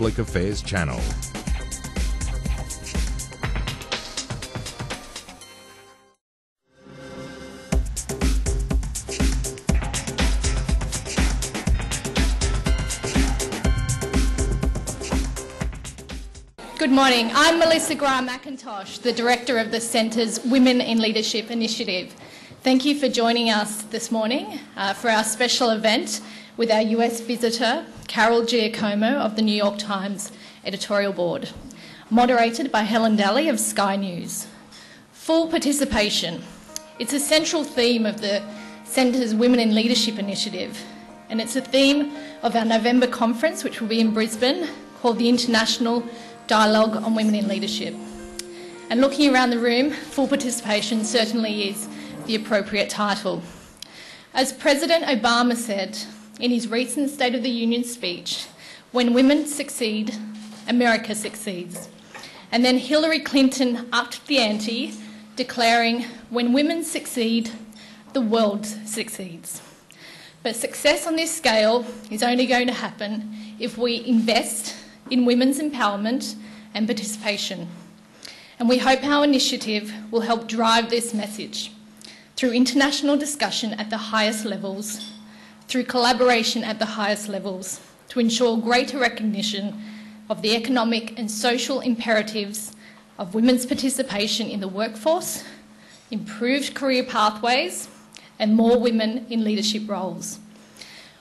Public Affairs channel. Good morning. I'm Melissa Graham-McIntosh, the Director of the Centre's Women in Leadership initiative. Thank you for joining us this morning for our special event with our US visitor, Carol Giacomo of the New York Times editorial board, moderated by Helen Dalley of Sky News. Full participation. It's a central theme of the Centre's Women in Leadership initiative, and it's a theme of our November conference, which will be in Brisbane, called the International Dialogue on Women in Leadership. And looking around the room, full participation certainly is the appropriate title. As President Obama said in his recent State of the Union speech, when women succeed, America succeeds. And then Hillary Clinton upped the ante, declaring, when women succeed, the world succeeds. But success on this scale is only going to happen if we invest in women's empowerment and participation. And we hope our initiative will help drive this message through international discussion at the highest levels, through collaboration at the highest levels, to ensure greater recognition of the economic and social imperatives of women's participation in the workforce, improved career pathways, and more women in leadership roles.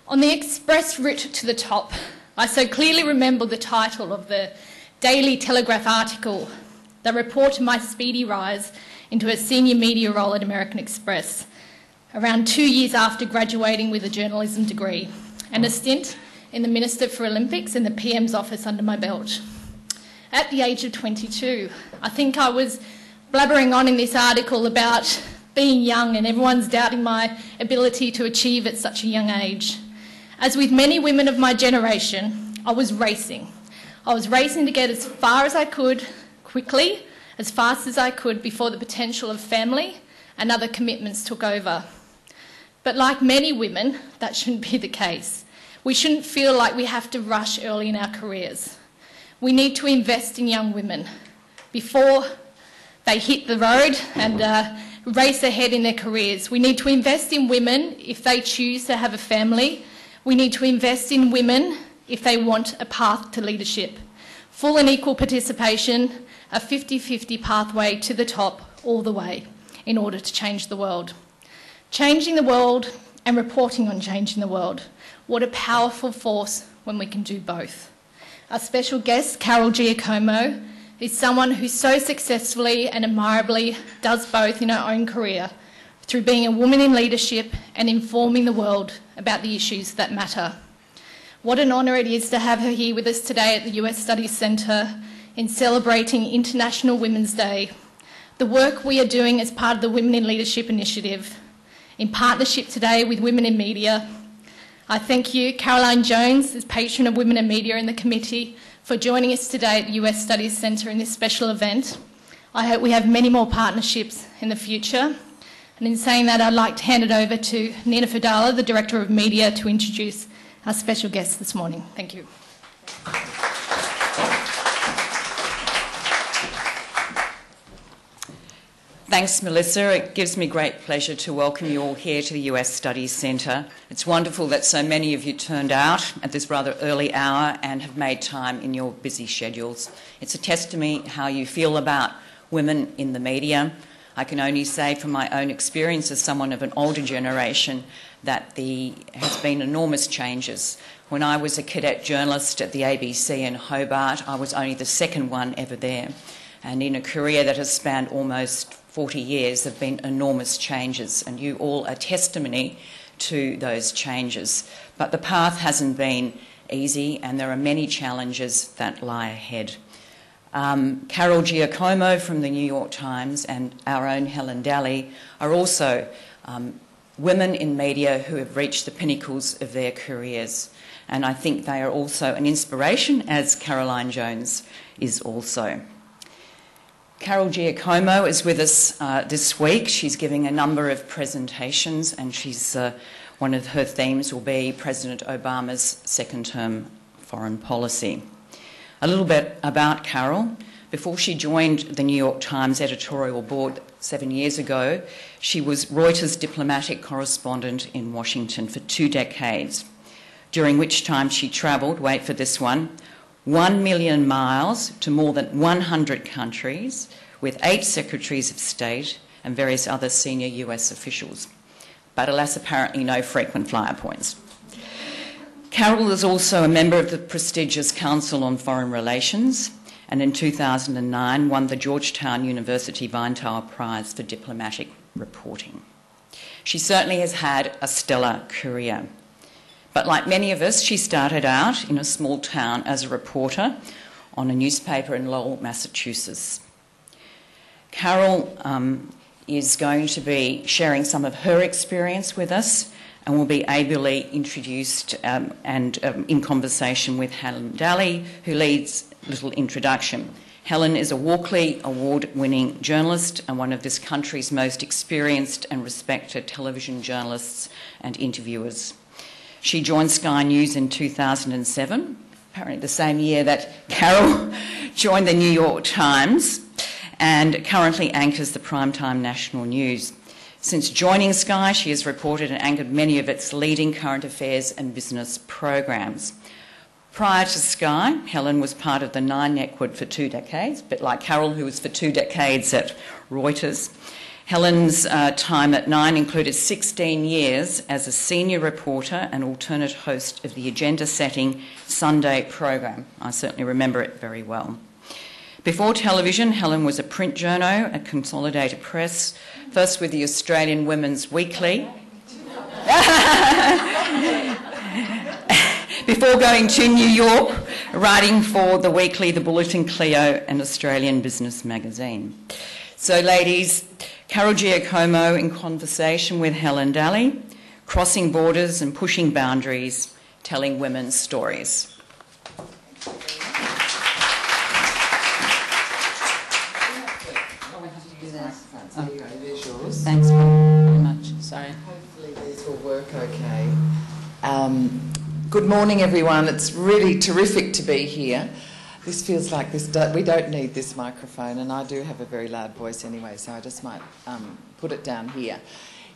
On the express route to the top, I so clearly remember the title of the Daily Telegraph article that reported my speedy rise into a senior media role at American Express, around 2 years after graduating with a journalism degree, and a stint in the Minister for Olympics and the PM's office under my belt. At the age of 22, I think I was blabbering on in this article about being young and everyone's doubting my ability to achieve at such a young age. As with many women of my generation, I was racing. I was racing to get as far as I could, quickly, as fast as I could, before the potential of family and other commitments took over. But like many women, that shouldn't be the case. We shouldn't feel like we have to rush early in our careers. We need to invest in young women before they hit the road and race ahead in their careers. We need to invest in women if they choose to have a family. We need to invest in women if they want a path to leadership. Full and equal participation, a 50-50 pathway to the top all the way in order to change the world. Changing the world and reporting on changing the world. What a powerful force when we can do both. Our special guest, Carol Giacomo, is someone who so successfully and admirably does both in her own career, through being a woman in leadership and informing the world about the issues that matter. What an honour it is to have her here with us today at the US Studies Centre in celebrating International Women's Day, the work we are doing as part of the Women in Leadership initiative, in partnership today with Women in Media. I thank you, Caroline Jones, as patron of Women in Media in the committee, for joining us today at the US Studies Centre in this special event. I hope we have many more partnerships in the future. And in saying that, I'd like to hand it over to Nina Fadala, the Director of Media, to introduce our special guest this morning. Thank you. Thanks, Melissa. It gives me great pleasure to welcome you all here to the US Studies Centre. It's wonderful that so many of you turned out at this rather early hour and have made time in your busy schedules. It's a testimony how you feel about women in the media. I can only say from my own experience as someone of an older generation that there has been enormous changes. When I was a cadet journalist at the ABC in Hobart, I was only the second one ever there. And in a career that has spanned almost 40 years, there have been enormous changes, and you all are testimony to those changes. But the path hasn't been easy, and there are many challenges that lie ahead. Carol Giacomo from the New York Times and our own Helen Dalley are also women in media who have reached the pinnacles of their careers. And I think they are also an inspiration, as Caroline Jones is also. Carol Giacomo is with us this week. She's giving a number of presentations, and one of her themes will be President Obama's second-term foreign policy. A little bit about Carol. Before she joined the New York Times editorial board 7 years ago, she was Reuters diplomatic correspondent in Washington for 2 decades, during which time she travelled, wait for this one, 1 million miles to more than 100 countries with 8 secretaries of state and various other senior US officials. But alas, apparently no frequent flyer points. Carol is also a member of the prestigious Council on Foreign Relations, and in 2009 won the Georgetown University Weinthal Prize for Diplomatic Reporting. She certainly has had a stellar career. But like many of us, she started out in a small town as a reporter on a newspaper in Lowell, Massachusetts. Carol is going to be sharing some of her experience with us and will be ably introduced and in conversation with Helen Dalley, who leads Little Introduction. Helen is a Walkley award-winning journalist and one of this country's most experienced and respected television journalists and interviewers. She joined Sky News in 2007, apparently the same year that Carol joined the New York Times, and currently anchors the primetime national news. Since joining Sky, she has reported and anchored many of its leading current affairs and business programs. Prior to Sky, Helen was part of the Nine Network for 2 decades, a bit like Carol, who was for 2 decades at Reuters. Helen's time at Nine included 16 years as a senior reporter and alternate host of the agenda-setting Sunday program. I certainly remember it very well. Before television, Helen was a print journo at Consolidated Press, first with the Australian Women's Weekly, before going to New York, writing for the Weekly, the Bulletin Clio, and Australian Business Magazine. So, ladies, Carol Giacomo in conversation with Helen Dalley, crossing borders and pushing boundaries, telling women's stories. Thanks very much. Sorry. Hopefully these will work okay. Good morning, everyone. It's really terrific to be here. This feels like we don't need this microphone, and I do have a very loud voice anyway, so I just might put it down here.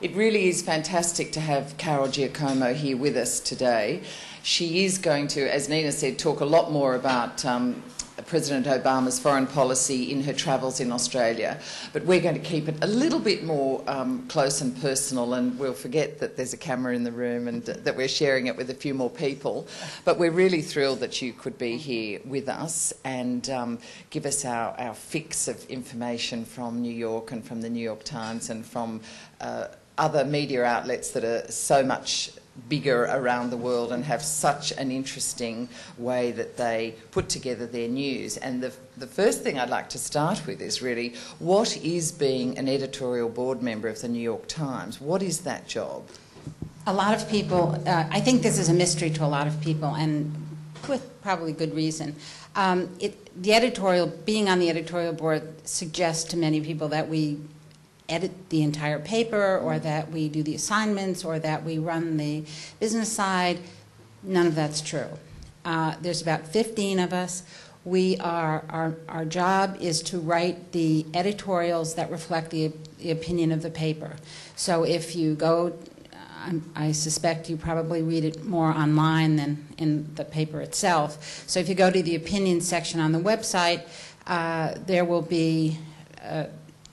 It really is fantastic to have Carol Giacomo here with us today. She is going to, as Nina said, talk a lot more about President Obama's foreign policy in her travels in Australia, but we're going to keep it a little bit more close and personal, and we'll forget that there's a camera in the room and that we're sharing it with a few more people. But we're really thrilled that you could be here with us and give us our fix of information from New York and from the New York Times and from other media outlets that are so much bigger around the world and have such an interesting way that they put together their news. And the first thing I'd like to start with is really, what is being an editorial board member of the New York Times? What is that job? A lot of people, I think this is a mystery to a lot of people, and with probably good reason. Being on the editorial board suggests to many people that we edit the entire paper, or that we do the assignments, or that we run the business side. None of that's true. There's about 15 of us. Our job is to write the editorials that reflect the opinion of the paper. So if you go, I suspect you probably read it more online than in the paper itself. So if you go to the opinion section on the website, there will be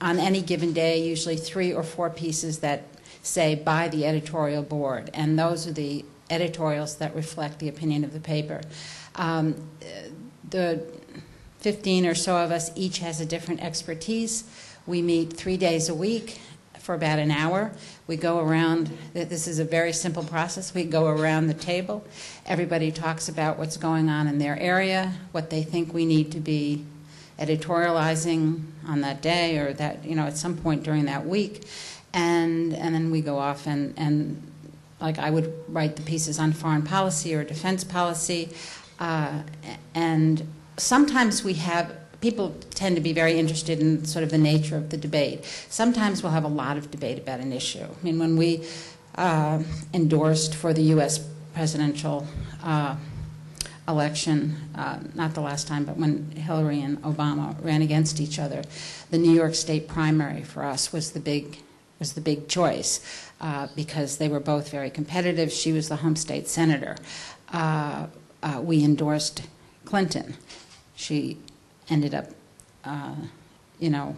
on any given day, usually 3 or 4 pieces that say by the editorial board, and those are the editorials that reflect the opinion of the paper. The 15 or so of us each has a different expertise. We meet 3 days a week for about an hour. We go around, this is a very simple process, we go around the table. Everybody talks about what's going on in their area, what they think we need to be editorializing on that day, or that, at some point during that week, and then we go off and like I would write the pieces on foreign policy or defense policy, and sometimes people tend to be very interested in sort of the nature of the debate. Sometimes we'll have a lot of debate about an issue. I mean, when we endorsed for the U.S. presidential election, not the last time, but when Hillary and Obama ran against each other, the New York State primary for us was the big choice because they were both very competitive. She was the home state senator. We endorsed Clinton. She ended up, Obama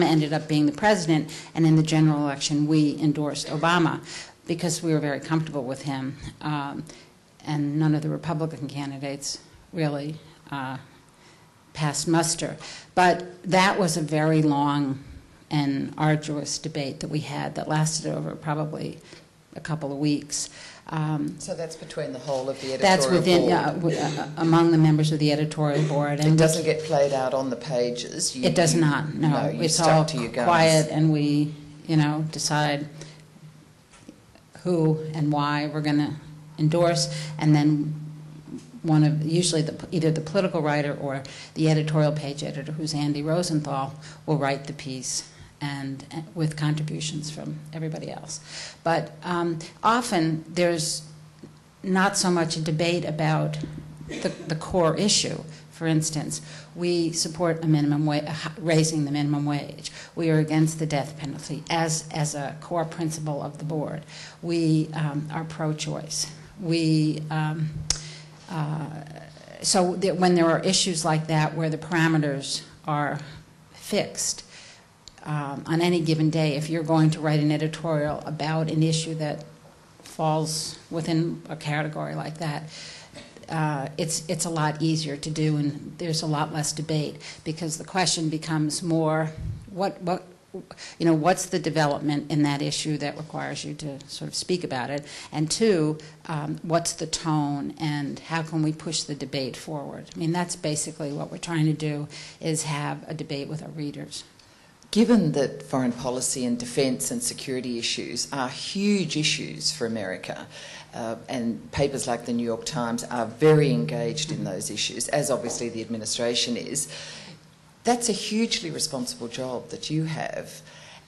ended up being the president, and in the general election we endorsed Obama because we were very comfortable with him, and none of the Republican candidates really passed muster. But that was a very long and arduous debate that we had that lasted over probably a couple of weeks. So that's between the whole of the editorial that's within, board? Among the members of the editorial board. And it doesn't get played out on the pages? It does not, no. It's all quiet, and we, decide who and why we're going to endorse, and then usually either the political writer or the editorial page editor, who's Andy Rosenthal, will write the piece, and with contributions from everybody else. But often there's not so much a debate about the core issue. For instance, we support a minimum raising the minimum wage. We are against the death penalty as a core principle of the board. We are pro-choice. So when there are issues like that where the parameters are fixed, on any given day, if you're going to write an editorial about an issue that falls within a category like that, it's a lot easier to do, and there's a lot less debate, because the question becomes more, what's the development in that issue that requires you to sort of speak about it, and two, what's the tone, and how can we push the debate forward? I mean, that's basically what we're trying to do, is have a debate with our readers. Given that foreign policy and defence and security issues are huge issues for America, and papers like the New York Times are very engaged in those issues, as obviously the administration is, that's a hugely responsible job that you have,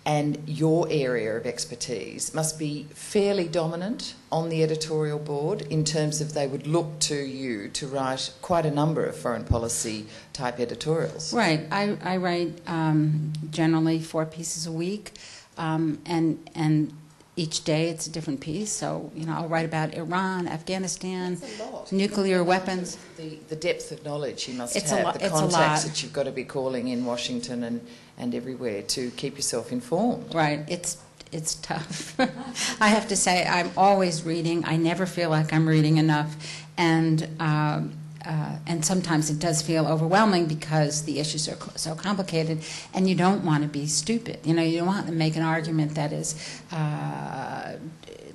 and your area of expertise must be fairly dominant on the editorial board in terms of they would look to you to write quite a number of foreign policy type editorials. Right. I write generally 4 pieces a week, and each day it's a different piece. So, I'll write about Iran, Afghanistan, nuclear weapons. The depth of knowledge you must have, the contacts that you've got to be calling in Washington and everywhere to keep yourself informed. Right. It's tough. I have to say, I'm always reading. I never feel like I'm reading enough, and sometimes it does feel overwhelming because the issues are so complicated, and you don't want to be stupid. You don't want to make an argument that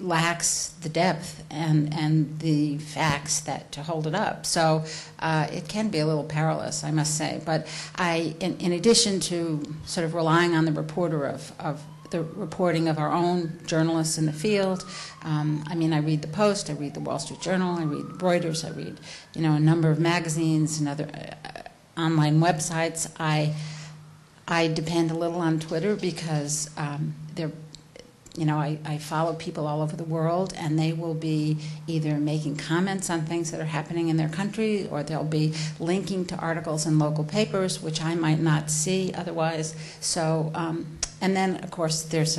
lacks the depth and the facts to hold it up. So it can be a little perilous, I must say. But in addition to sort of relying on the reporter of the reporting of our own journalists in the field. I read the Post, I read the Wall Street Journal, I read Reuters, I read, a number of magazines and other online websites. I depend a little on Twitter because I follow people all over the world, and they will be either making comments on things that are happening in their country, or they'll be linking to articles in local papers, which I might not see otherwise. So, and then, of course, there's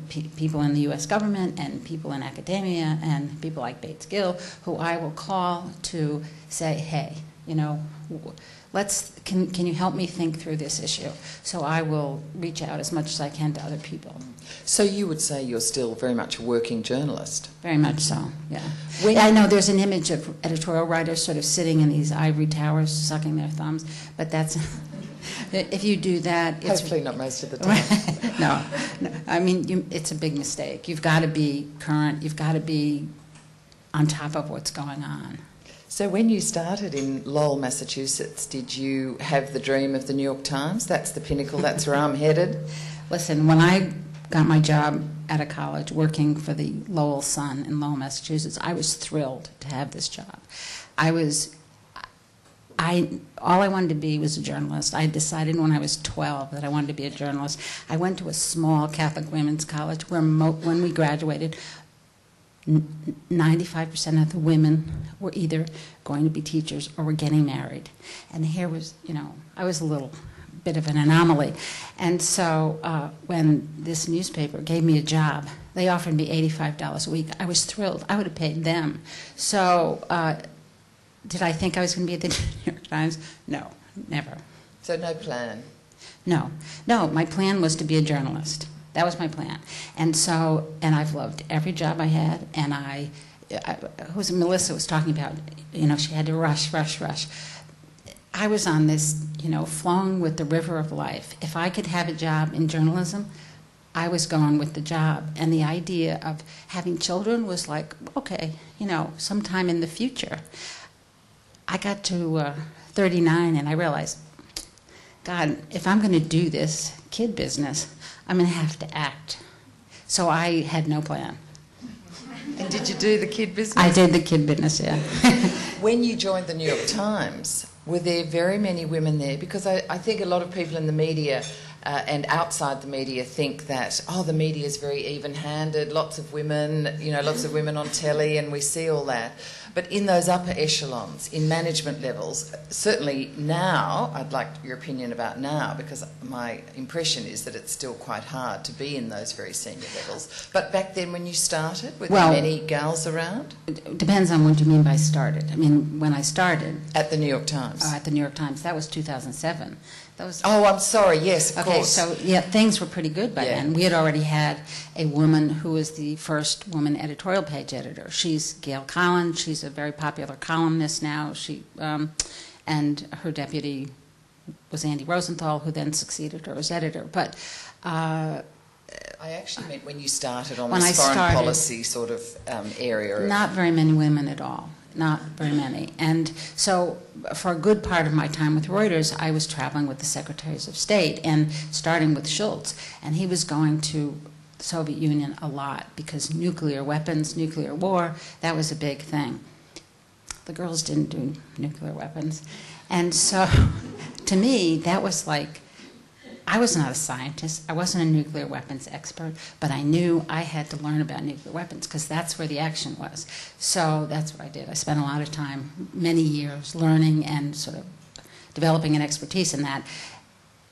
people in the U.S. government and people in academia and people like Bates Gill, who I will call to say, hey, can you help me think through this issue? So I will reach out as much as I can to other people. So you would say you're still very much a working journalist? Very much so, yeah. I know there's an image of editorial writers sort of sitting in these ivory towers sucking their thumbs, but that's... If you do that... Hopefully not most of the time. No. It's a big mistake. You've got to be current. You've got to be on top of what's going on. So when you started in Lowell, Massachusetts, did you have the dream of the New York Times? That's the pinnacle, that's where I'm headed? Listen, when I got my job at a college working for the Lowell Sun in Lowell, Massachusetts, I was thrilled to have this job. All I wanted to be was a journalist. I decided when I was 12 that I wanted to be a journalist. I went to a small Catholic women's college where when we graduated, 95% of the women were either going to be teachers or were getting married. And here was, I was a little bit of an anomaly. And so when this newspaper gave me a job, they offered me $85 a week. I was thrilled. I would have paid them. So did I think I was going to be at the New York Times? No, never. So no plan? No, my plan was to be a journalist. That was my plan. And I've loved every job I had, and Melissa was talking about, she had to rush. I was on this, flowing with the river of life. If I could have a job in journalism, I was going with the job. And the idea of having children was like, okay, sometime in the future. I got to 39 and I realized, God, if I'm going to do this kid business, I'm going to have to act. So I had no plan. And did you do the kid business? I did the kid business, yeah. When you joined the New York Times, were there very many women there? Because I think a lot of people in the media and outside the media think that, the media is very even-handed, lots of women on telly, and we see all that. But in those upper echelons, in management levels, certainly now, I'd like your opinion about now, because my impression is that it's still quite hard to be in those very senior levels. But back then when you started, were there many gals around? It depends on what you mean by started. I mean, when I started... At the New York Times? At the New York Times. That was 2007. I'm sorry, yes, of course. So, yeah, things were pretty good by then. We had already had a woman who was the first woman editorial page editor. She's Gail Collins. She's a very popular columnist now. And her deputy was Andy Rosenthal, who then succeeded her as editor. But I actually meant when you started on this foreign policy sort of area. Not very many women at all. Not very many. And so for a good part of my time with Reuters, I was traveling with the Secretaries of State and starting with Schultz. And he was going to the Soviet Union a lot because nuclear weapons, nuclear war, that was a big thing. The girls didn't do nuclear weapons. And so to me, that was like, I was not a scientist. I wasn't a nuclear weapons expert, but I knew I had to learn about nuclear weapons because that's where the action was. So that's what I did. I spent a lot of time, many years, learning and sort of developing an expertise in that.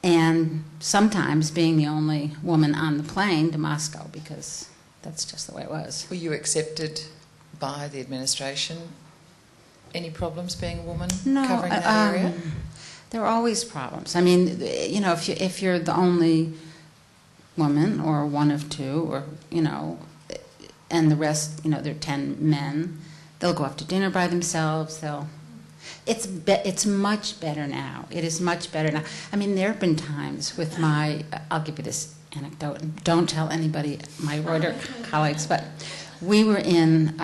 And sometimes being the only woman on the plane to Moscow because that's just the way it was. Were you accepted by the administration? Any problems being a woman covering that area? There are always problems. I mean, if you're the only woman or one of two, or and the rest, there are 10 men, they'll go out to dinner by themselves. It's much better now. It is much better now. I mean, there have been times with I'll give you this anecdote, and don't tell anybody, my Reuters colleagues, but we were in.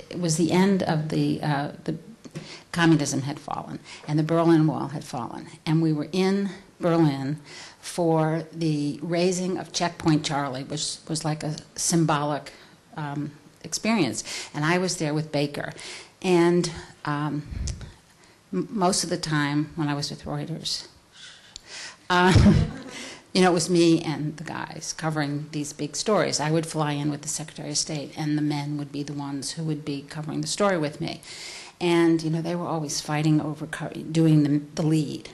It was the end of the communism had fallen, and the Berlin Wall had fallen. And we were in Berlin for the raising of Checkpoint Charlie, which was like a symbolic experience. And I was there with Baker. And most of the time when I was with Reuters, it was me and the guys covering these big stories. I would fly in with the Secretary of State, and the men would be the ones who would be covering the story with me. And, they were always fighting over doing the lead.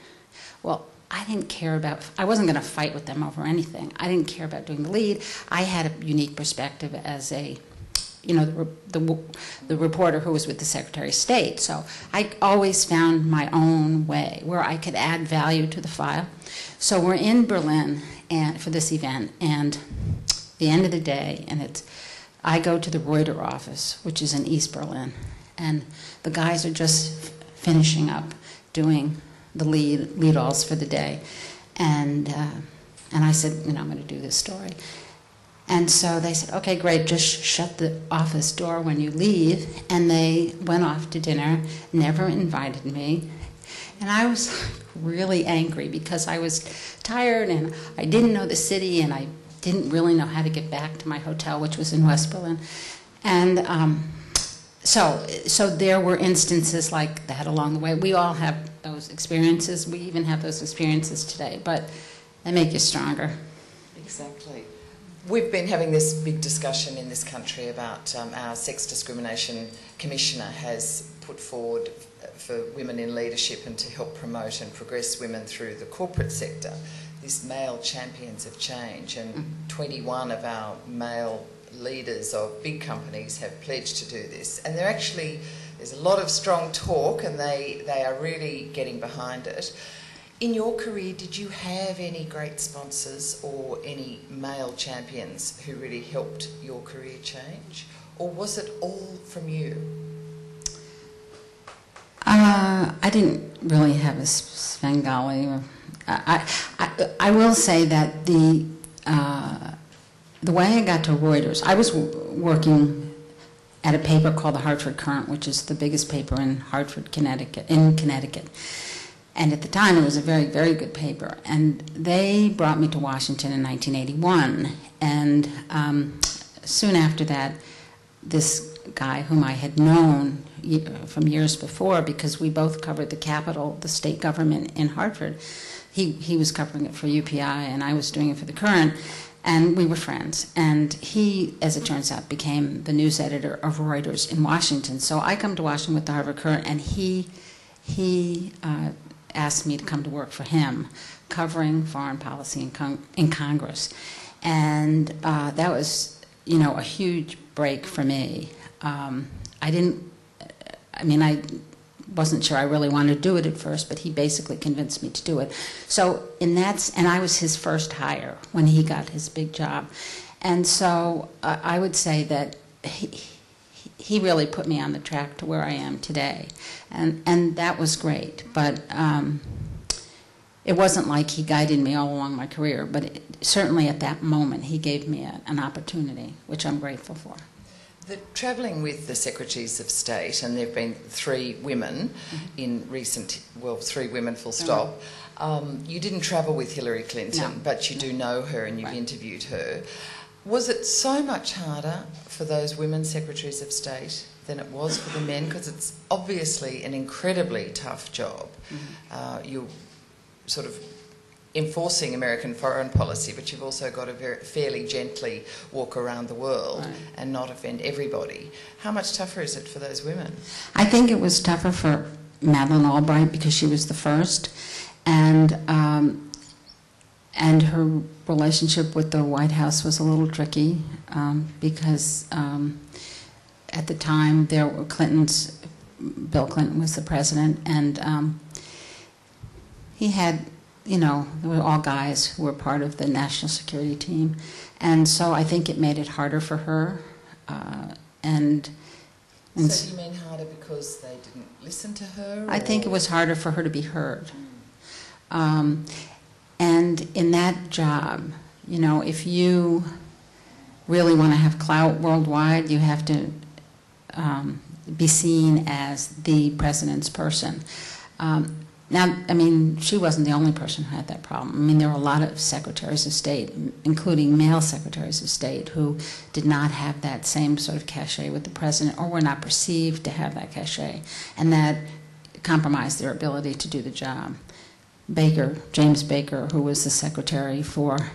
Well, I didn't care I wasn't going to fight with them over anything. I didn't care about doing the lead. I had a unique perspective as the reporter who was with the Secretary of State. So I always found my own way where I could add value to the file. So we're in Berlin for this event, and the end of the day, and I go to the Reuters office, which is in East Berlin, and the guys are just finishing up doing the lead-alls for the day. And I said, I'm going to do this story. And so they said, okay, great, just shut the office door when you leave. And they went off to dinner, never invited me. And I was really angry because I was tired and I didn't know the city and I didn't really know how to get back to my hotel, which was in West Berlin. And so there were instances like that along the way. We all have those experiences. We even have those experiences today, but they make you stronger. Exactly. We've been having this big discussion in this country about our Sex Discrimination Commissioner has put forward for women in leadership and to help promote and progress women through the corporate sector, this male champions of change, and 21 of our male leaders of big companies have pledged to do this. And there's a lot of strong talk, and they are really getting behind it. In your career, did you have any great sponsors or any male champions who really helped your career change? Or was it all from you? I didn't really have a Svengali. I will say that the way I got to Reuters, I was working at a paper called the Hartford Courant, which is the biggest paper in Hartford, Connecticut. And at the time, it was a very, very good paper. And they brought me to Washington in 1981. And soon after that, this guy whom I had known from years before, because we both covered the Capitol, the state government in Hartford, he was covering it for UPI, and I was doing it for the Courant. And we were friends. And he, as it turns out, became the news editor of Reuters in Washington. So I come to Washington with the Harvard Courant, and he asked me to come to work for him, covering foreign policy in Congress. And that was, a huge break for me. I wasn't sure I really wanted to do it at first, but he basically convinced me to do it. So and I was his first hire when he got his big job. And so I would say that he really put me on the track to where I am today. And that was great. But it wasn't like he guided me all along my career, but certainly at that moment he gave me an opportunity, which I'm grateful for. Travelling with the Secretaries of State, and there have been 3 women in recent, 3 women full stop. You didn't travel with Hillary Clinton, but you do know her and you've interviewed her. Was it so much harder for those women Secretaries of State than it was for the men? Because it's obviously an incredibly tough job. You're sort of enforcing American foreign policy, but you've also got to fairly gently walk around the world and not offend everybody. How much tougher is it for those women? I think it was tougher for Madeleine Albright because she was the first, and her relationship with the White House was a little tricky because at the time Bill Clinton was the president, and he had, they were all guys who were part of the national security team, and so I think it made it harder for her. So you mean harder because they didn't listen to her? I think it was harder for her to be heard. And in that job, if you really want to have clout worldwide, you have to be seen as the president's person. Now, she wasn't the only person who had that problem. There were a lot of secretaries of state, including male secretaries of state, who did not have that same sort of cachet with the president, or were not perceived to have that cachet, and that compromised their ability to do the job. James Baker, who was the secretary for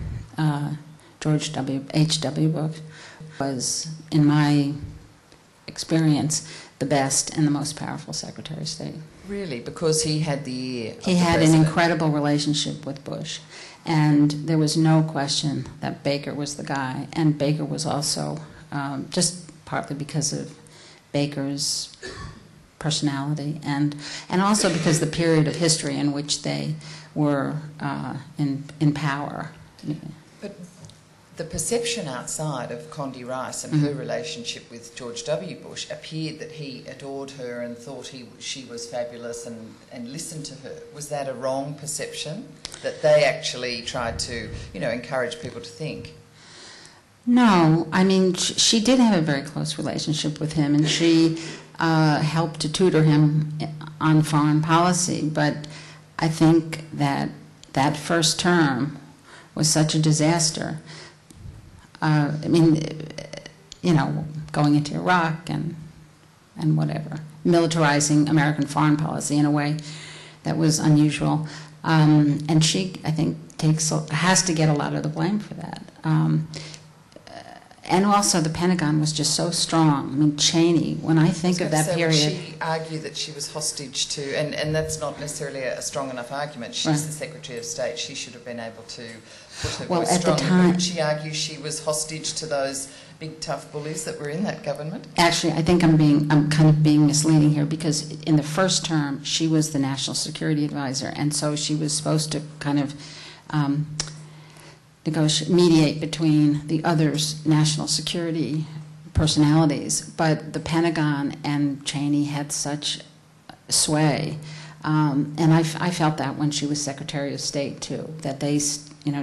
George H.W. Bush, was, in my experience, the best and the most powerful Secretary of State. Really? Because he had the ear of He had an incredible relationship with Bush, and there was no question that Baker was the guy. And Baker was also, just partly because of Baker's personality, and also because the period of history in which they were in power. But the perception outside of Condi Rice and her relationship with George W. Bush appeared that he adored her and thought she was fabulous and listened to her. Was that a wrong perception, that they actually tried to, encourage people to think? No, she did have a very close relationship with him, and she helped to tutor him on foreign policy. But I think that first term was such a disaster. Going into Iraq and whatever, militarizing American foreign policy in a way that was unusual. And she, I think, has to get a lot of the blame for that. and also the Pentagon was just so strong. I mean, Cheney, when I think of that period... She argued that she was hostage to, and that's not necessarily a strong enough argument. She's the Secretary of State. She should have been able to put her voice at strongly. the time, but she argues she was hostage to those big tough bullies that were in that government. Actually, I think I'm kind of being misleading here, because in the first term she was the National Security Advisor, and so she was supposed to kind of mediate between the others' national security personalities. But the Pentagon and Cheney had such sway, and I felt that when she was Secretary of State too, that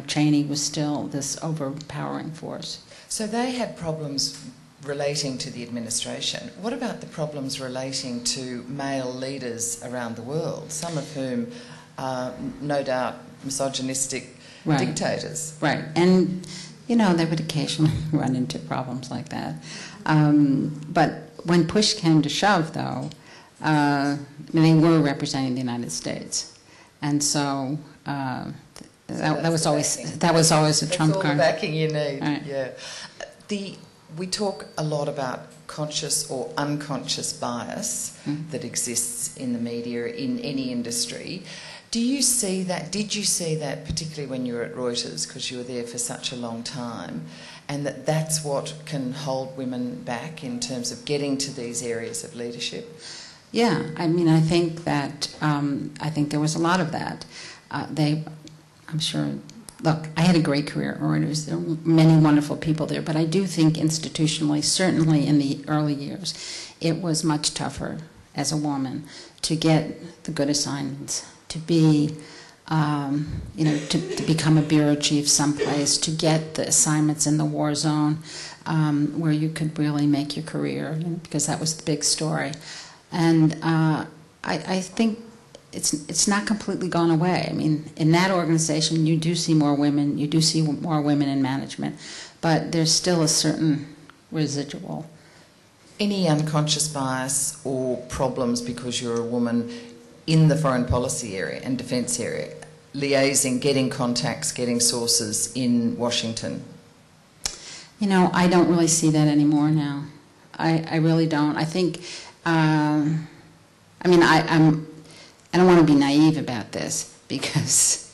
Cheney was still this overpowering force. So they had problems relating to the administration. What about the problems relating to male leaders around the world, some of whom are no doubt misogynistic dictators? Right, and they would occasionally run into problems like that. But when push came to shove, though, they were representing the United States, and so that was always a trump card. That's all the backing you need. Right. Yeah. We talk a lot about conscious or unconscious bias that exists in the media, in any industry. Do you see that? Did you see that particularly when you were at Reuters, because you were there for such a long time, and that's what can hold women back in terms of getting to these areas of leadership? Yeah, I mean, I think that I think there was a lot of that. I'm sure. Look, I had a great career at Reuters. There were many wonderful people there, but I do think institutionally, certainly in the early years, it was much tougher as a woman to get the good assignments, to be, to become a bureau chief someplace, to get the assignments in the war zone where you could really make your career, because that was the big story. And I think it's not completely gone away. I mean, in that organization, you do see more women, you do see more women in management, but there's still a certain residual. Any unconscious bias or problems because you're a woman in the foreign policy area and defence area, liaising, getting contacts, getting sources in Washington? I don't really see that anymore now. I really don't. I think, I don't want to be naive about this, because,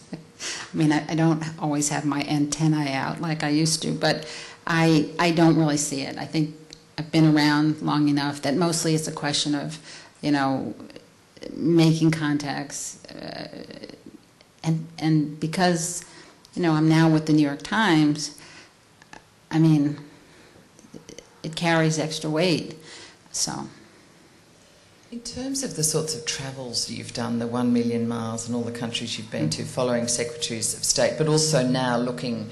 I don't always have my antennae out like I used to, but I don't really see it. I think I've been around long enough that mostly it's a question of, making contacts, and because, I'm now with the New York Times, it carries extra weight, so. In terms of the sorts of travels you've done, the 1 million miles and all the countries you've been to following Secretaries of State, but also now looking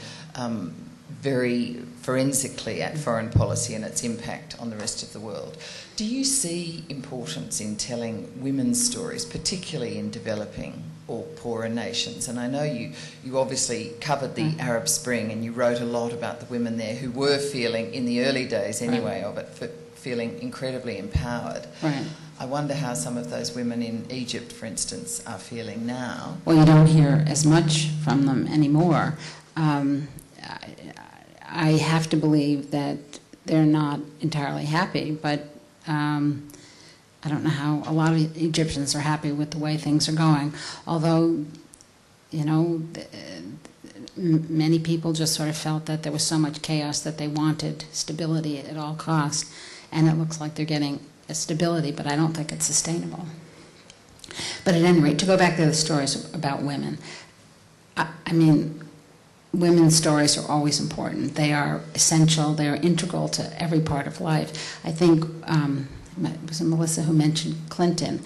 very forensically at foreign policy and its impact on the rest of the world, do you see importance in telling women's stories, particularly in developing or poorer nations? And I know you obviously covered the Arab Spring, and you wrote a lot about the women there who were feeling, in the early days anyway of it, feeling incredibly empowered. Right. I wonder how some of those women in Egypt, for instance, are feeling now. Well, you don't hear as much from them anymore. I have to believe that they're not entirely happy, but I don't know how a lot of Egyptians are happy with the way things are going. Although, many people just sort of felt that there was so much chaos that they wanted stability at all costs, and it looks like they're getting a stability, but I don't think it's sustainable. But at any rate, to go back to the stories about women, women's stories are always important. They are essential. They are integral to every part of life. I think, it was Melissa who mentioned Clinton.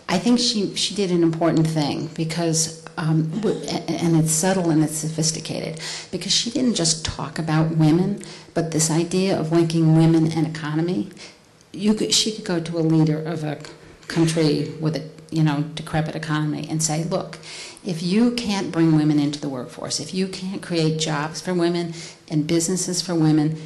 I think she did an important thing, because, and it's subtle and it's sophisticated, because she didn't just talk about women, but this idea of linking women and economy. She could go to a leader of a country with a decrepit economy and say, look, if you can't bring women into the workforce, if you can't create jobs for women and businesses for women,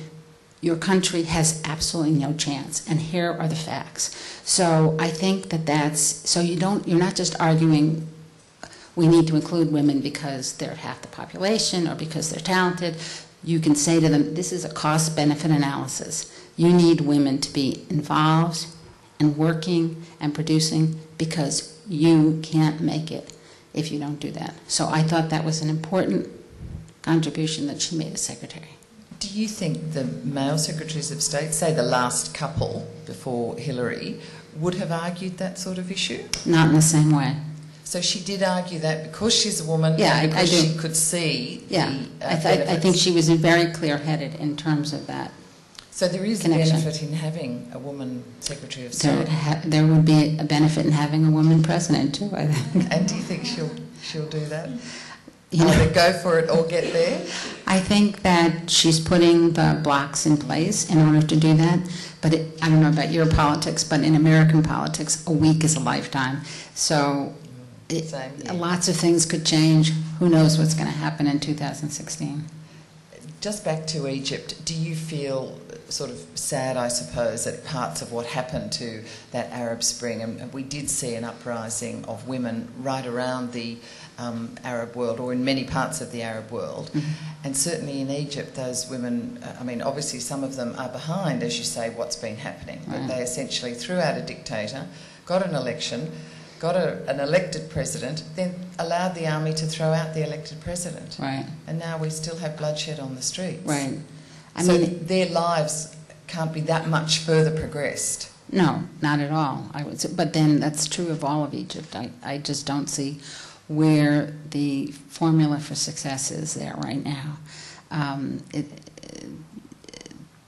your country has absolutely no chance. And here are the facts. So I think you're not just arguing we need to include women because they're half the population or because they're talented. you can say to them, this is a cost-benefit analysis. You need women to be involved and working and producing because you can't make it if you don't do that. So I thought that was an important contribution that she made as secretary. Do you think the male secretaries of state, say the last couple before Hillary, would have argued that sort of issue? Not in the same way. So she did argue that because she's a woman, Yeah, and because I do. she could see Yeah, the I benefits. think she was very clear-headed in terms of that. So there is a connection. benefit in having a woman Secretary of State. There would be a benefit in having a woman president too, I think. And do you think she'll do that? You know, Either go for it or get there? I think that she's putting the blocks in place in order to do that. But I don't know about your politics, but in American politics, a week is a lifetime. So Same here. lots of things could change. Who knows what's going to happen in 2016? Just back to Egypt, do you feel sort of sad, I suppose, at parts of what happened to that Arab Spring? And we did see an uprising of women right around the Arab world, or in many parts of the Arab world. Mm-hmm. And certainly in Egypt, those women, I mean, obviously some of them are behind, as you say, what's been happening. But Right. they essentially threw out a dictator, got an election, got an elected president, then allowed the army to throw out the elected president. Right, And now we still have bloodshed on the streets. right. I So mean, their lives can't be that much further progressed. no, not at all. But then that's true of all of Egypt. I just don't see where the formula for success is there right now.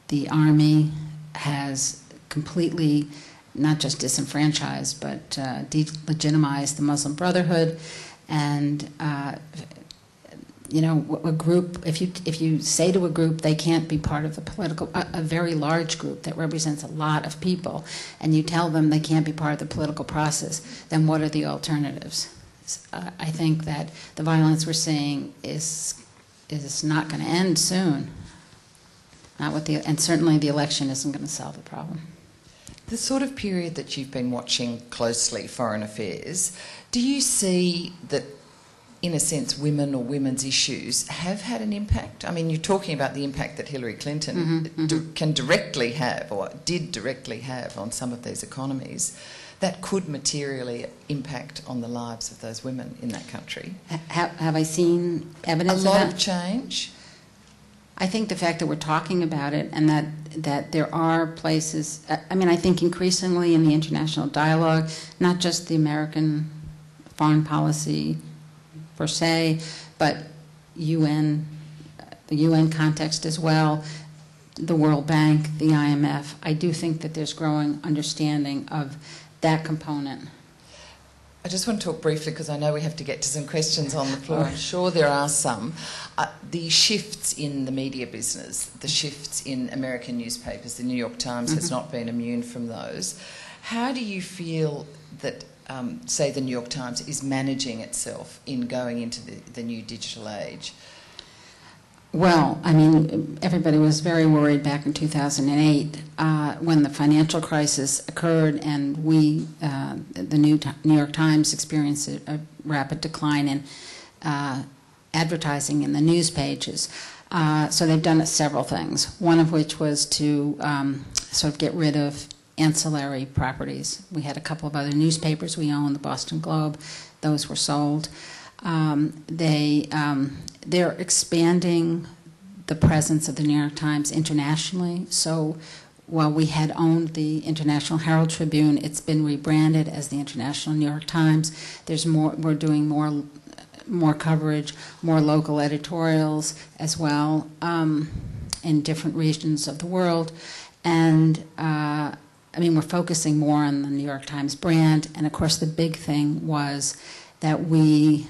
The army has completely not just disenfranchised, but delegitimized the Muslim Brotherhood, and you know, a group. If you say to a group they can't be part of the political, a very large group that represents a lot of people, and you tell them they can't be part of the political process, then what are the alternatives? I think that the violence we're seeing is not going to end soon. Not with and certainly the election isn't going to solve the problem. The sort of period that you've been watching closely, foreign affairs, do you see that, in a sense, women or women's issues have had an impact? I mean, you're talking about the impact that Hillary Clinton can directly have, or did directly have, on some of these economies that could materially impact on the lives of those women in that country. Have I seen evidence of that? A lot of change. I think the fact that we're talking about it and that there are places, I mean, I think increasingly in the international dialogue, not just the American foreign policy per se, but the UN context as well, the World Bank, the IMF, I do think that there's growing understanding of that component. I just want to talk briefly, because I know we have to get to some questions on the floor. I'm sure there are some. The shifts in the media business, the shifts in American newspapers, the New York Times has not been immune from those. How do you feel that, say, the New York Times is managing itself in going into the new digital age? Well, I mean, everybody was very worried back in 2008 when the financial crisis occurred, and the New York Times experienced a rapid decline in advertising in the news pages. So they've done several things, one of which was to sort of get rid of ancillary properties. We had a couple of other newspapers we owned, the Boston Globe. Those were sold. They're expanding the presence of the New York Times internationally. So while we had owned the International Herald Tribune, it's been rebranded as the International New York Times. There's more. We're doing more coverage, more local editorials as well in different regions of the world, and I mean, we're focusing more on the New York Times brand. And of course, the big thing was that we,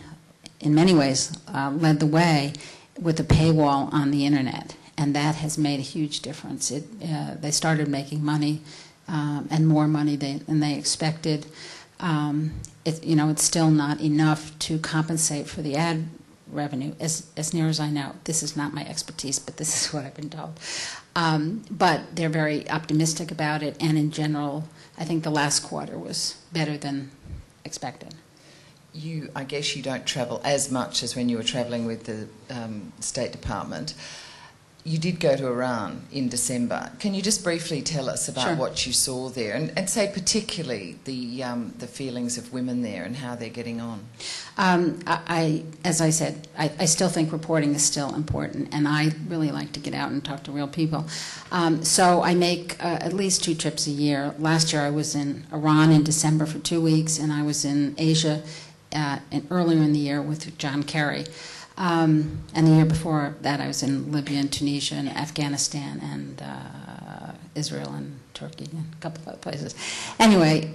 in many ways, led the way with a paywall on the internet, and that has made a huge difference. They started making money, and more money than they expected. It's still not enough to compensate for the ad revenue, as near as I know. This is not my expertise, but this is what I've been told. But they're very optimistic about it, and in general, I think the last quarter was better than expected. I guess you don't travel as much as when you were travelling with the State Department. you did go to Iran in December. Can you just briefly tell us about Sure. what you saw there, and say particularly the feelings of women there and how they're getting on? As I said, I still think reporting is still important, and I really like to get out and talk to real people. So I make at least 2 trips a year. Last year I was in Iran in December for 2 weeks, and I was in Asia earlier in the year with John Kerry. And the year before that I was in Libya and Tunisia and Afghanistan and Israel and Turkey and a couple of other places. Anyway,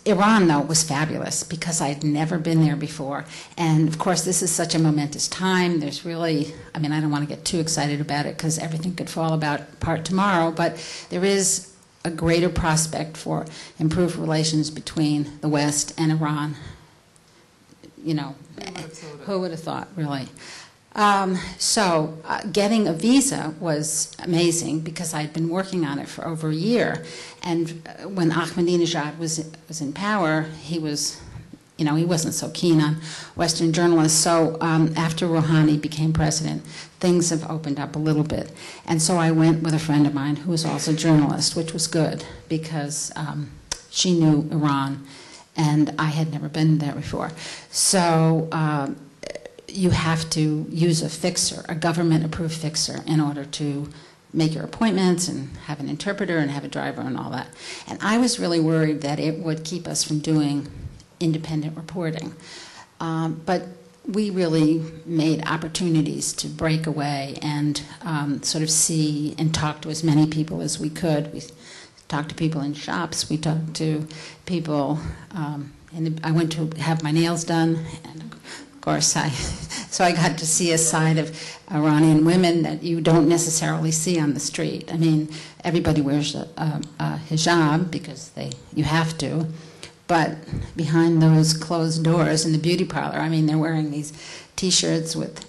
Iran, though, was fabulous because I'd never been there before. And, of course, this is such a momentous time. There's really, I mean, I don't want to get too excited about it because everything could fall apart tomorrow, but there is a greater prospect for improved relations between the West and Iran. You know, who would have thought, really? So getting a visa was amazing because I'd been working on it for over a year. And when Ahmadinejad was in power, he was, you know, he wasn't so keen on Western journalists. So after Rouhani became president, things have opened up a little bit. And so I went with a friend of mine who was also a journalist, which was good because she knew Iran. And I had never been there before. So you have to use a fixer, a government-approved fixer, in order to make your appointments and have an interpreter and have a driver and all that. And I was really worried that it would keep us from doing independent reporting. But we really made opportunities to break away and sort of see and talk to as many people as we could. We talked to people in shops. We talked to people. And I went to have my nails done, and of course, so I got to see a side of Iranian women that you don't necessarily see on the street. I mean, everybody wears a hijab because you have to, but behind those closed doors in the beauty parlor, I mean, they're wearing these T-shirts with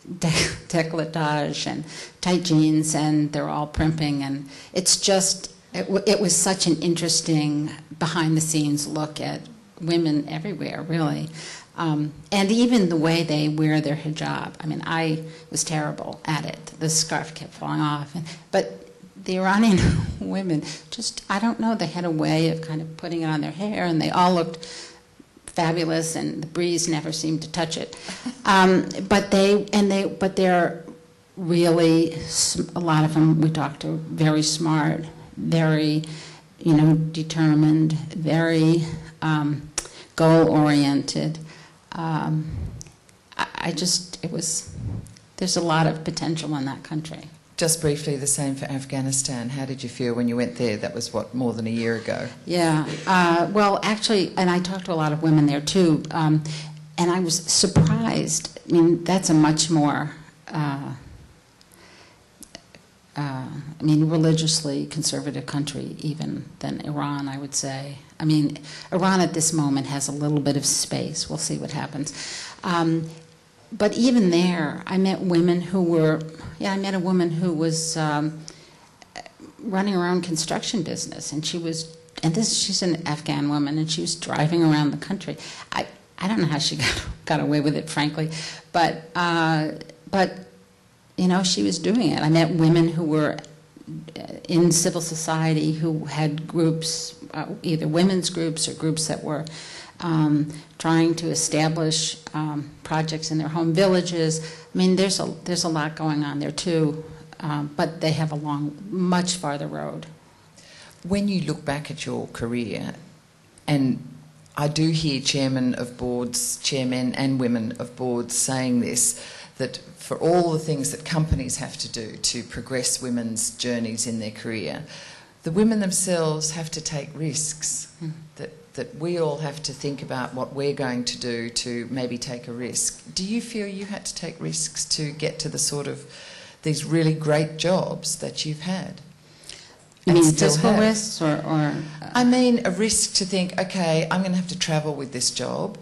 décolletage and tight jeans, and they're all primping, and it's just. It was such an interesting behind-the-scenes look at women everywhere, really. And even the way they wear their hijab. I mean, I was terrible at it. The scarf kept falling off. But the Iranian women just, I don't know, they had a way of kind of putting it on their hair, and they all looked fabulous, and the breeze never seemed to touch it. But they're really, a lot of them we talked to, very smart, very, you know, determined, very goal-oriented. There's a lot of potential in that country. Just briefly, the same for Afghanistan. How did you feel when you went there? That was, what, more than a year ago? Yeah. Well, actually, and I talked to a lot of women there, too, and I was surprised. I mean, that's a much more... religiously conservative country even than Iran, I would say. I mean, Iran at this moment has a little bit of space. We'll see what happens. But even there, I met women who were, I met a woman who was running her own construction business, and she's an Afghan woman, and she was driving around the country. I don't know how she got away with it, frankly, but you know, she was doing it. I met women who were in civil society who had groups, either women's groups or groups that were trying to establish projects in their home villages. I mean, there's a lot going on there too, but they have a much farther road. When you look back at your career, and I do hear chairmen and women of boards saying this, that for all the things that companies have to do to progress women's journeys in their career, the women themselves have to take risks, that we all have to think about what we're going to do to maybe take a risk. Do you feel you had to take risks to get to the sort of these really great jobs that you've had? You mean physical risks or I mean a risk to think, okay, I'm going to have to travel with this job,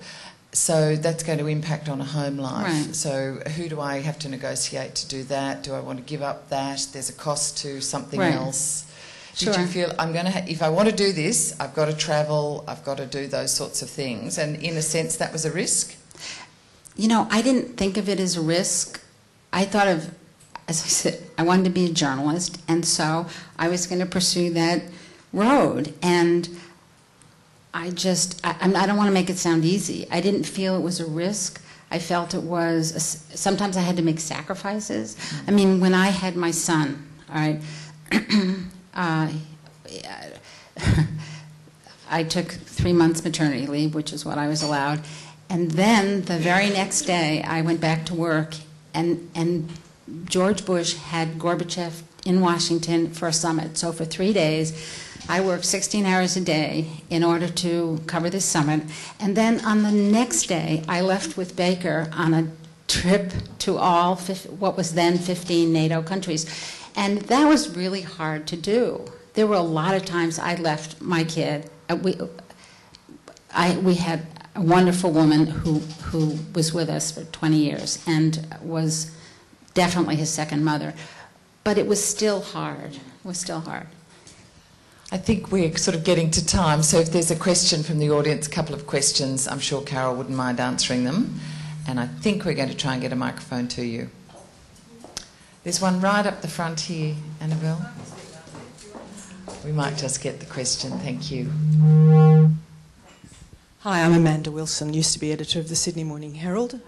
so that's going to impact on a home life. Right. So who do I have to negotiate to do that? Do I want to give up that? There's a cost to something Right. else. Sure. Did you feel, if I want to do this, I've got to travel, I've got to do those sorts of things, and in a sense that was a risk? You know, I didn't think of it as a risk. I thought of as I said, I wanted to be a journalist, and so I was going to pursue that road. And I don't want to make it sound easy. I didn't feel it was a risk. I felt it was, sometimes I had to make sacrifices. I mean, when I had my son, all right, I took 3 months maternity leave, which is what I was allowed. And then the very next day, I went back to work, and George Bush had Gorbachev in Washington for a summit. So for 3 days, I worked 16 hours a day in order to cover this summit. And then on the next day, I left with Baker on a trip to all what was then 15 NATO countries. And that was really hard to do. There were a lot of times I left my kid. We had a wonderful woman who was with us for 20 years and was definitely his second mother. But it was still hard. It was still hard. I think we're sort of getting to time, so if there's a question from the audience, a couple of questions, I'm sure Carol wouldn't mind answering them. And I think we're going to try and get a microphone to you. There's one right up the front here, Annabelle. We might just get the question, thank you. Hi, I'm Amanda Wilson, used to be editor of the Sydney Morning Herald.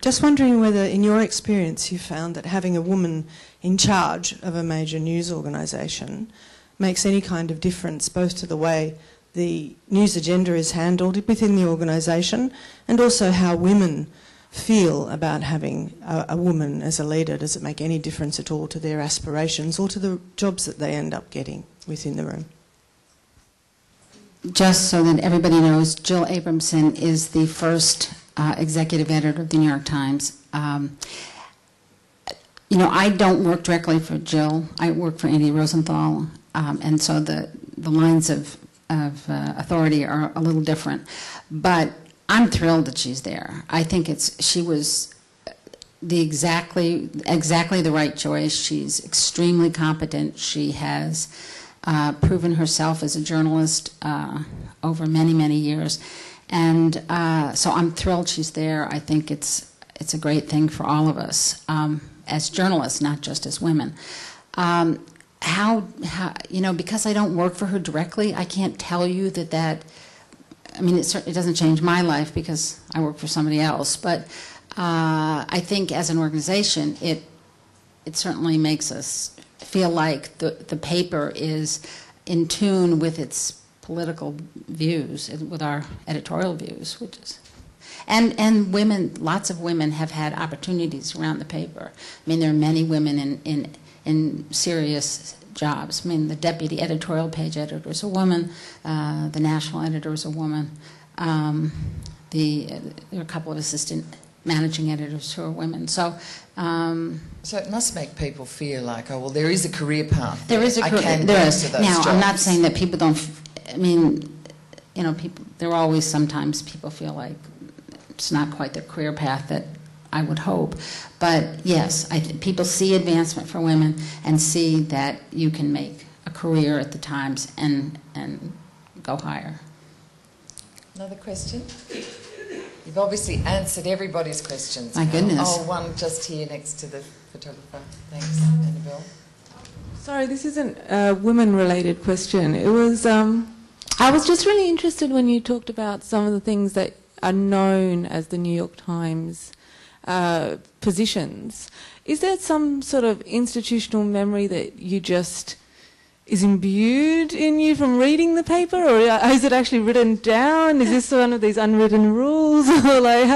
Just wondering whether, in your experience, you found that having a woman in charge of a major news organisation makes any kind of difference, both to the way the news agenda is handled within the organisation and also how women feel about having a woman as a leader. Does it make any difference at all to their aspirations or to the jobs that they end up getting within the room? Just so that everybody knows, Jill Abramson is the first executive editor of the New York Times. I don't work directly for Jill. I work for Andy Rosenthal, and so the lines of authority are a little different. But I'm thrilled that she's there. I think she was the exactly the right choice. She's extremely competent. She has proven herself as a journalist over many, many years. And so I'm thrilled she's there. I think it's a great thing for all of us as journalists, not just as women. Because I don't work for her directly, I can't tell you that it doesn't change my life because I work for somebody else. But I think as an organization, it certainly makes us feel like the paper is in tune with its political views, with our editorial views, which is, and women, lots of women have had opportunities around the paper. I mean, there are many women in serious jobs. I mean, the deputy editorial page editor is a woman, the national editor is a woman. There are a couple of assistant managing editors who are women. So it must make people feel like, oh, well, there is a career path. There is a career. There is. Now, jobs. I'm not saying that people don't. People. There are always sometimes people feel like it's not quite the career path that I would hope. But yes, people see advancement for women and see that you can make a career at the Times and go higher. Another question? You've obviously answered everybody's questions. My goodness. Oh, one just here next to the photographer. Thanks, Annabelle. Sorry, this isn't a women-related question. It was, I was just really interested when you talked about some of the things that are known as the New York Times positions. Is there some sort of institutional memory that you just is imbued in you from reading the paper, or is it actually written down? Is this one of these unwritten rules? Or like,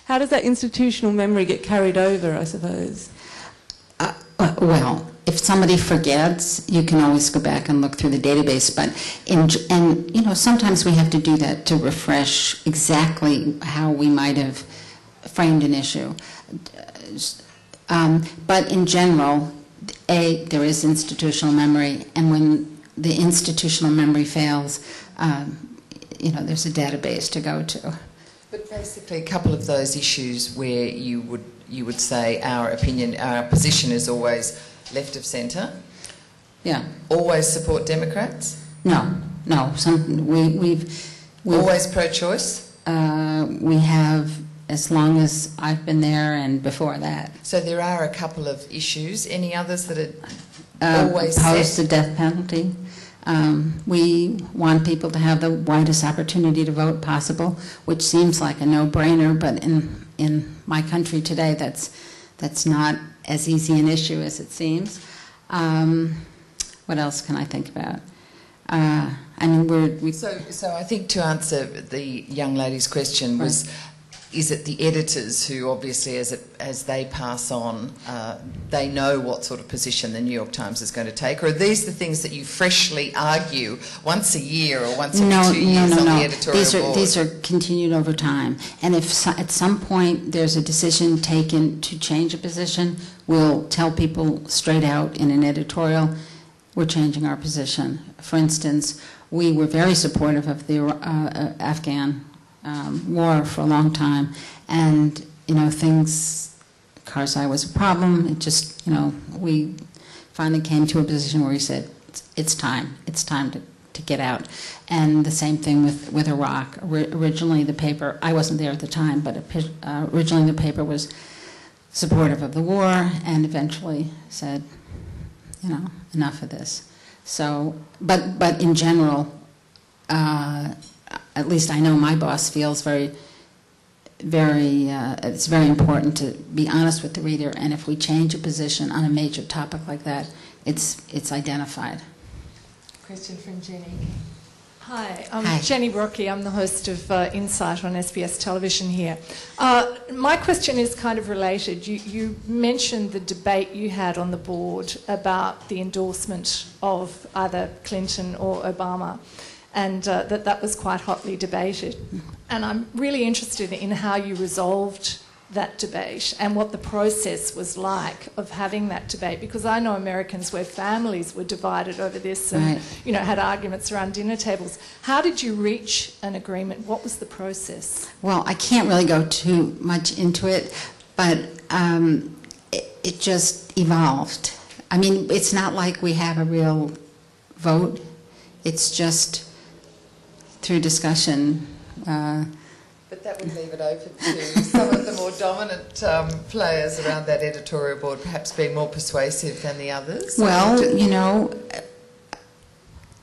how does that institutional memory get carried over, I suppose? Well, if somebody forgets, you can always go back and look through the database. But sometimes we have to do that to refresh exactly how we might have framed an issue. But in general, there is institutional memory, and when the institutional memory fails, there's a database to go to. But basically, a couple of those issues where you would say our position is always left of centre. Yeah. Always support Democrats. No. We've always pro-choice. We have as long as I've been there and before that. So there are a couple of issues. Any others that are always Oppose set? the death penalty. We want people to have the widest opportunity to vote possible, which seems like a no-brainer, but in my country today, that's not as easy an issue as it seems. What else can I think about? I mean, So I think to answer the young lady's question was, is it the editors who obviously, as they pass on, they know what sort of position the New York Times is going to take, or are these the things that you freshly argue once a year or once every 2 years on the editorial board? These are continued over time, and if at some point there's a decision taken to change a position, we'll tell people straight out in an editorial, we're changing our position. For instance, we were very supportive of the Afghan war for a long time, and Karzai was a problem. It just, we finally came to a position where we said it's time to get out. And the same thing with Iraq. Originally, the paper, I wasn't there at the time, but originally the paper was supportive of the war, and eventually said, enough of this. So, but in general, at least I know my boss feels it's very important to be honest with the reader, and if we change a position on a major topic like that, it's identified. Question from Jenny. Hi, I'm Hi. Jenny Brockie. I'm the host of Insight on SBS television here. My question is kind of related. You mentioned the debate you had on the board about the endorsement of either Clinton or Obama, and that was quite hotly debated. And I'm really interested in how you resolved that debate and what the process was like of having that debate, because I know Americans where families were divided over this and had arguments around dinner tables. How did you reach an agreement? What was the process? Well, I can't really go too much into it, but it just evolved. I mean, it's not like we have a real vote. It's just through discussion. But that would leave it open to some of the more dominant players around that editorial board perhaps being more persuasive than the others. Well,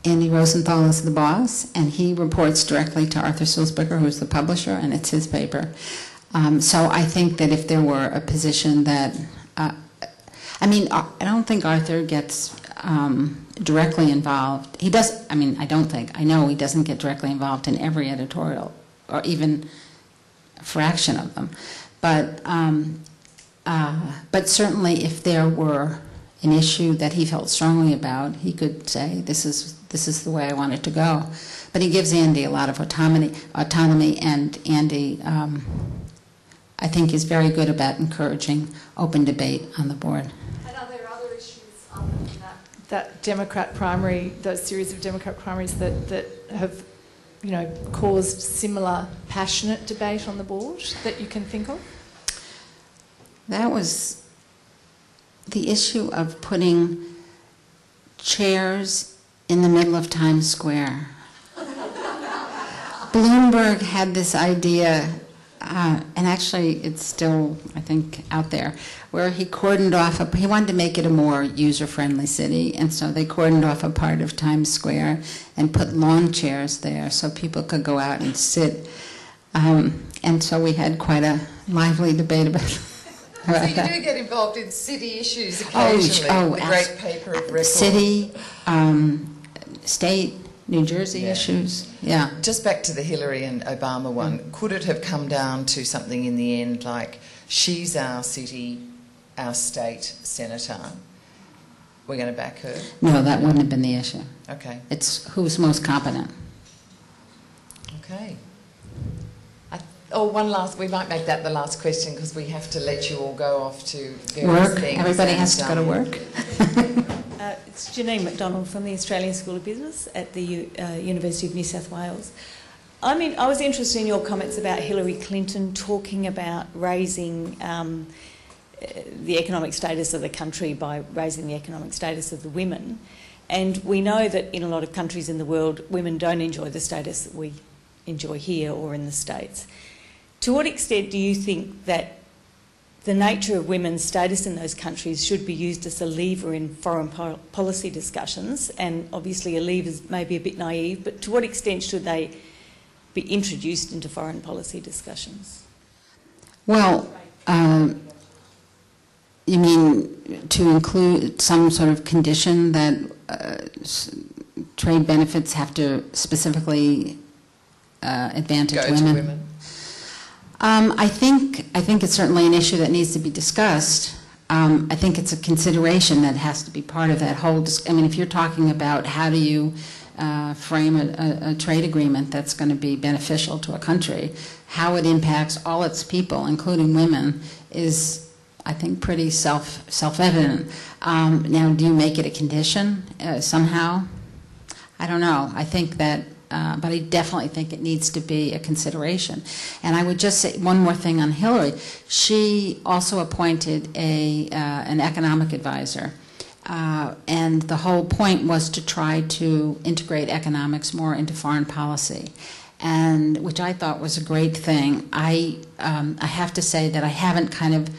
Andy Rosenthal is the boss, and he reports directly to Arthur Sulzberger, who's the publisher, and it's his paper. So I think that if there were a position that... I don't think Arthur gets directly involved. He does... I know he doesn't get directly involved in every editorial, or even a fraction of them. But certainly if there were an issue that he felt strongly about, he could say, this is the way I want it to go. But he gives Andy a lot of autonomy, and Andy, I think, is very good about encouraging open debate on the board. And are there other issues other than that Democrat primary, those series of Democrat primaries that have caused similar passionate debate on the board that you can think of? That was the issue of putting chairs in the middle of Times Square. Bloomberg had this idea, and actually it's still, I think, out there, where he cordoned off, he wanted to make it a more user-friendly city, and so they cordoned off a part of Times Square and put lawn chairs there so people could go out and sit. And so we had quite a lively debate about So you do get involved in city issues occasionally, the great paper of record. City, state, New Jersey issues, Just back to the Hillary and Obama one, could it have come down to something in the end like, she's our city, our state senator, we're going to back her? No, that wouldn't have been the issue. Okay. It's who's most competent. Okay. We might make that the last question because we have to let you all go off to various Work. things. Everybody has to go to work. It's Janine McDonald from the Australian School of Business at the University of New South Wales. I was interested in your comments about Hillary Clinton talking about raising the economic status of the country by raising the economic status of the women. And we know that in a lot of countries in the world, women don't enjoy the status that we enjoy here or in the States. To what extent do you think that the nature of women's status in those countries should be used as a lever in foreign policy discussions? And obviously a lever is maybe a bit naive, but to what extent should they be introduced into foreign policy discussions? Well, you mean to include some sort of condition that trade benefits have to specifically advantage Go women? to women. I think it's certainly an issue that needs to be discussed. I think it's a consideration that has to be part of that whole. I mean, if you're talking about how do you frame a trade agreement that's going to be beneficial to a country, how it impacts all its people, including women, is, I think, pretty self-evident. Now, do you make it a condition somehow? I don't know. I think that. But I definitely think it needs to be a consideration. And I would just say one more thing on Hillary. She also appointed an economic advisor. And the whole point was to try to integrate economics more into foreign policy, and which I thought was a great thing. I have to say that I haven't kind of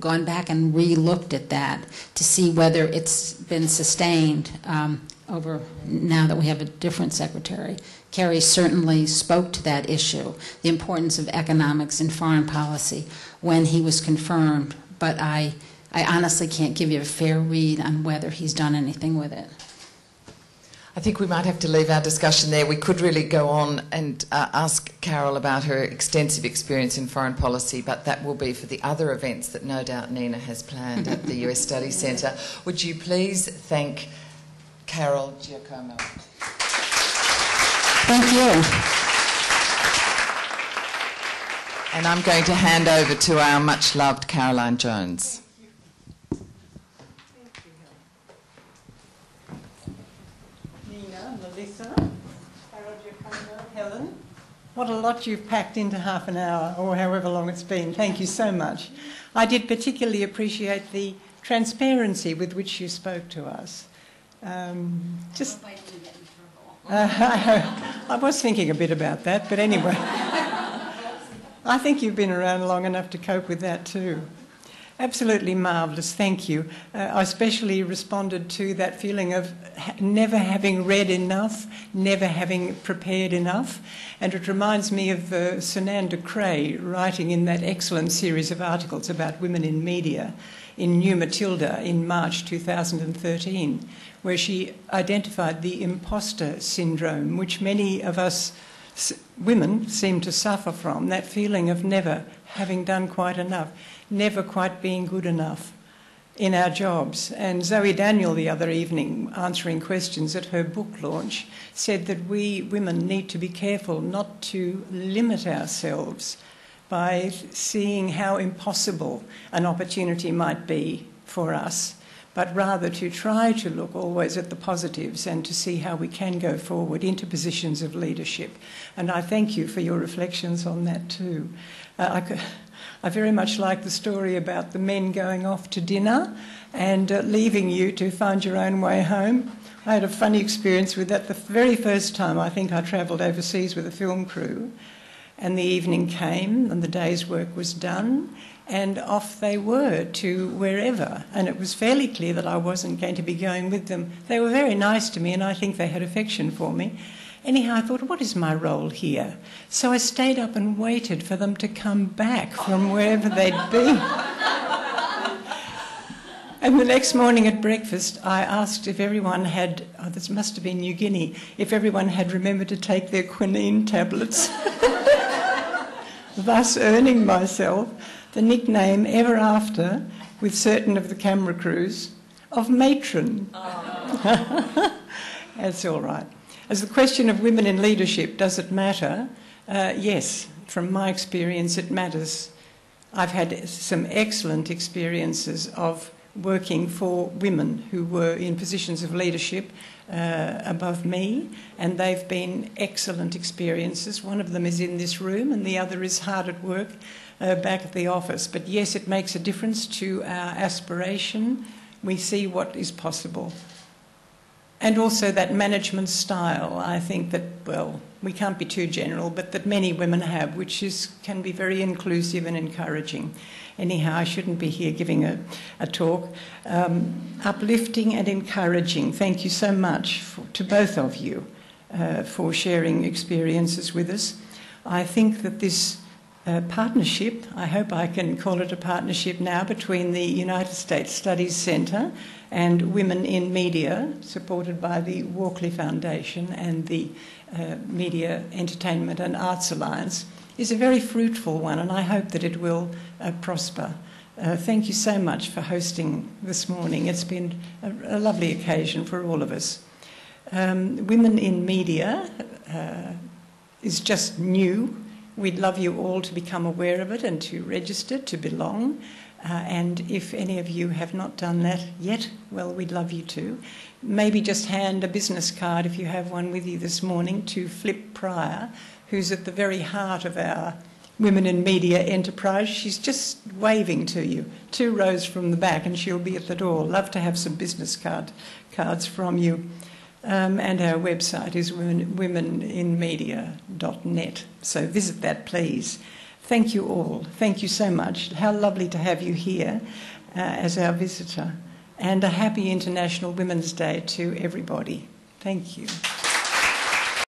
gone back and re-looked at that to see whether it's been sustained over now that we have a different secretary. Kerry certainly spoke to that issue, the importance of economics in foreign policy, when he was confirmed, but I honestly can't give you a fair read on whether he's done anything with it. I think we might have to leave our discussion there. We could really go on and ask Carol about her extensive experience in foreign policy, but that will be for the other events that no doubt Nina has planned at the US Studies Centre. Would you please thank Carol Giacomo? Thank you. And I'm going to hand over to our much-loved Caroline Jones. Nina, Melissa, Carol Giacomo, Helen. What a lot you've packed into half an hour, or however long it's been. Thank you so much. I did particularly appreciate the transparency with which you spoke to us. I was thinking a bit about that, but anyway. I think you've been around long enough to cope with that too. Absolutely marvellous, thank you. I especially responded to that feeling of never having read enough, never having prepared enough. And it reminds me of Sunanda Cray writing in that excellent series of articles about women in media in New Matilda in March 2013, where she identified the imposter syndrome, which many of us women seem to suffer from, that feeling of never having done quite enough, never quite being good enough in our jobs. And Zoe Daniel the other evening, answering questions at her book launch, said that we women need to be careful not to limit ourselves by seeing how impossible an opportunity might be for us, but rather to try to look always at the positives and to see how we can go forward into positions of leadership. And I thank you for your reflections on that too. I very much like the story about the men going off to dinner and leaving you to find your own way home. I had a funny experience with that the very first time I think I travelled overseas with a film crew, and the evening came and the day's work was done, and off they were to wherever. And it was fairly clear that I wasn't going to be going with them. They were very nice to me and I think they had affection for me. Anyhow, I thought, what is my role here? So I stayed up and waited for them to come back from wherever they'd been. And the next morning at breakfast, I asked if everyone had, this must have been New Guinea, if everyone had remembered to take their quinine tablets, thus earning myself the nickname ever after, with certain of the camera crews, of matron. Oh. That's all right. As the question of women in leadership, does it matter? Yes, from my experience it matters. I've had some excellent experiences of working for women who were in positions of leadership above me, and they've been excellent experiences. One of them is in this room and the other is hard at work back at the office. But yes, it makes a difference to our aspiration. We see what is possible. And also that management style, I think that, well, we can't be too general, but that many women have, which can be very inclusive and encouraging. Anyhow, I shouldn't be here giving a talk. Uplifting and encouraging. Thank you so much to both of you for sharing experiences with us. I think that this partnership, I hope I can call it a partnership now, between the United States Studies Centre and Women in Media, supported by the Walkley Foundation and the Media, Entertainment and Arts Alliance, is a very fruitful one, and I hope that it will prosper. Thank you so much for hosting this morning. It's been a lovely occasion for all of us. Women in Media is just new. We'd love you all to become aware of it and to register, to belong. And if any of you have not done that yet, well, we'd love you to. Maybe just hand a business card, if you have one with you this morning, to Flip Pryor, who's at the very heart of our Women in Media enterprise. She's just waving to you, 2 rows from the back, and she'll be at the door. Love to have some business cards from you. And our website is womeninmedia.net. So visit that, please. Thank you all. Thank you so much. How lovely to have you here as our visitor. And a happy International Women's Day to everybody. Thank you.